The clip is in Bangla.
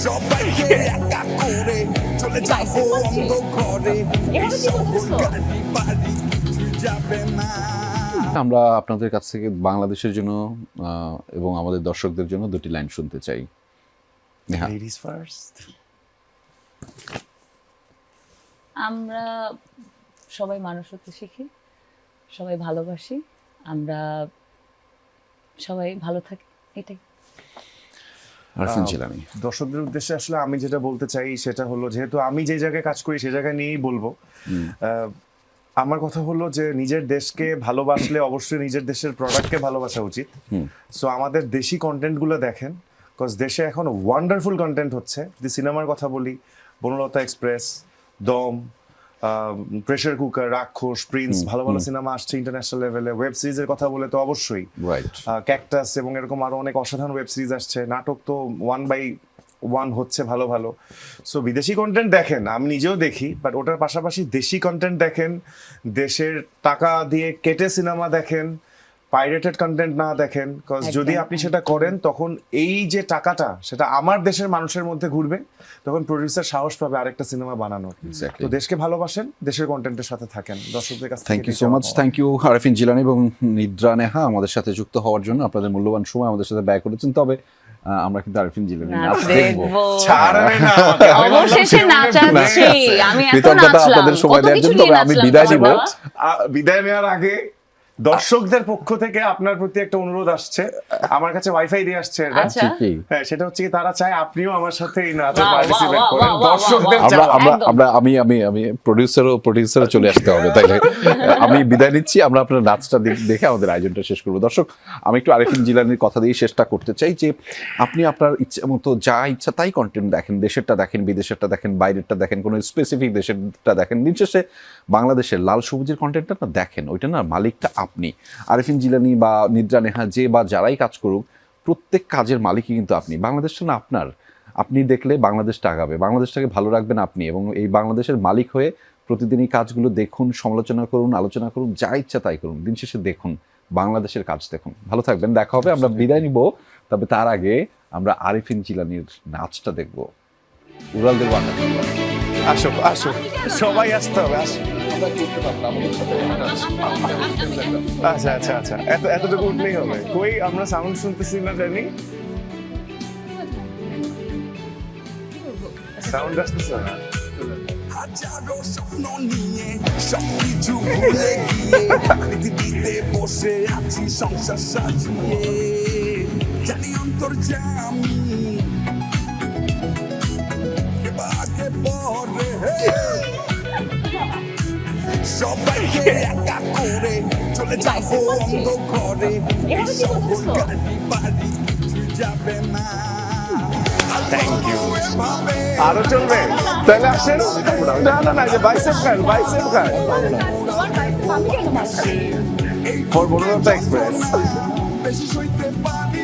সবাইকে একা করে চলে যাবো অন্ধকারে এই শহর গাড়ি বাড়ি কিছু যাবে না। আমরা আপনাদের কাছ থেকে বাংলাদেশের জন্য এবং আমাদের দর্শকদের জন্য দুটি লাইন শুনতে চাই। নেহা। Ladies first. আমরা সবাই মানুষ হতে শিখি, সবাই ভালোবাসি, আমরা সবাই ভালো থাকি, এটাই। আরফিন জিলানী। দর্শকদের উদ্দেশ্যে আসলে আমি যেটা বলতে চাই সেটা হলো, যেহেতু আমি যে জায়গায় কাজ করি সে জায়গায় নিয়েই বলবো। আমার কথা হলো যে নিজের দেশকে ভালোবাসলে অবশ্যই নিজের দেশের প্রোডাক্টকে ভালোবাসা উচিত। সো আমাদের দেশি কন্টেন্টগুলো দেখেন, বিকজ দেশে এখন ওয়ান্ডারফুল কন্টেন্ট হচ্ছে। যদি সিনেমার কথা বলি, বনলতা এক্সপ্রেস, দম, প্রেসার কুকার, রাক্ষস, প্রিন্স, ভালো ভালো সিনেমা আসছে ইন্টারন্যাশনাল লেভেলে। ওয়েব সিরিজের কথা বলে তো অবশ্যই রাইট। ক্যাকটাস এবং এরকম আরো অনেক অসাধারণ ওয়েব সিরিজ আসছে। নাটক তো 1/1 হচ্ছে ভালো ভালো। সো বিদেশি কন্টেন্ট দেখেন, আমি নিজেও দেখি, বাট ওটার পাশাপাশি দেশি কন্টেন্ট দেখেন, দেশের টাকা দিয়ে কেটে সিনেমা দেখেন, পাইরেটেড কন্টেন্ট না দেখেন। বিকজ যদি আপনি সেটা করেন তখন এই যে টাকাটা সেটা আমার দেশের মানুষের মধ্যে ঘুরবে, তখন প্রডিউসার সাহস পাবে আরেকটা সিনেমা বানানোর। তো দেশকে ভালোবাসেন, দেশের কন্টেন্টের সাথে থাকেন, দর্শকদের কাছ থেকে। Thank you so much. Thank you Arfin Jilani এবং নিদ্রা নেহা আমাদের সাথে যুক্ত হওয়ার জন্য, আপনাদের মূল্যবান সময় আমাদের সাথে ব্যয় করেছেন। তবে আমরা কিন্তু আরফিন জিলানী নাচ দেখবো। ছাড়বে না অবশেষে নাচাচ্ছি, আমি এত কৃতজ্ঞতা নাচলাম, আপনাদের সময় কত দেওয়ার কিছু জন্য। নিয়ে তবে আমি নাচলাম বিদায় তোমার নিব। বাবা। বিদায় নেওয়ার আগে দর্শকদের পক্ষ থেকে আপনার প্রতি একটা অনুরোধ আসছে, আমার কাছে ওয়াইফাই দিয়ে আসছে এটা। আচ্ছা। কি? হ্যাঁ, সেটা হচ্ছে কি, তারা চায় আপনিও আমার সাথে এই নাচে বাহ, পার্টিসিপেট বাহ, করেন। বাহ, বাহ, দর্শকদের বাহ, আমরা চাওয়া। আমরা একদম। আমরা আমি আমি আমি প্রডিউসারও চলে আসতে হবে, তাইলে আমি বিদায় নিচ্ছি। আমরা আপনার নাচটা দেখে আমাদের আয়োজনটা শেষ করবো। দর্শক, আমি একটু আরফিন জিলানীর কথা দিয়ে শেষটা করতে চাই যে আপনি আপনার ইচ্ছা মতো যা ইচ্ছা তাই কন্টেন্ট দেখেন, দেশেরটা দেখেন, বিদেশেরটা দেখেন, বাইরেরটা দেখেন, কোনো স্পেসিফিক দেশেরটা দেখেন। দিন শেষে বাংলাদেশের লাল সবুজের কন্টেন্টটা না দেখেন, ওইটা না মালিকটা আপনি। আরফিন জিলানী বা নিদ্রা নেহা যে বা যারাই কাজ করুক, প্রত্যেক কাজের মালিকই কিন্তু আপনি। বাংলাদেশটা না আপনার, আপনি দেখলে বাংলাদেশটা আগাবে, বাংলাদেশটাকে ভালো রাখবেন আপনি। এবং এই বাংলাদেশের মালিক হয়ে প্রতিদিন এই কাজগুলো দেখুন, সমালোচনা করুন, আলোচনা করুন, যা ইচ্ছা তাই করুন। দিন শেষে দেখুন, বাংলাদেশের কাজ দেখুন। ভালো থাকবেন, দেখা হবে। আমরা বিদায় নিব, তবে তার আগে আমরা আরফিন জিলানীর নাচটা দেখব। উড়ালদের ওয়াটার। আসো আসো, সবাই আসতে হবে, আসো। আচ্ছা আচ্ছা আচ্ছা, এতটুকু উঠলেই হবে। কই আমরা সাউন্ড শুনতেছি না, জানি সাউন্ড আসতেছে না। হাজারো স্বপ্ন নিয়ে সবকিছু ভুলে গিয়ে পৃথিবীতে বসে আছি সংসার সাজিয়ে, জানি অন্তর্যামী কেবাকে পরে সবাইকে একা করে চলে যাবো অন্ধকারে এই শহর গাড়ি বাড়ি কিছু যাবে না। Thank you. আরো চলবে? তাহলে আসেন। না না না, যে bicep card, bicep card for Banalata Express. বেশি সইতে পারি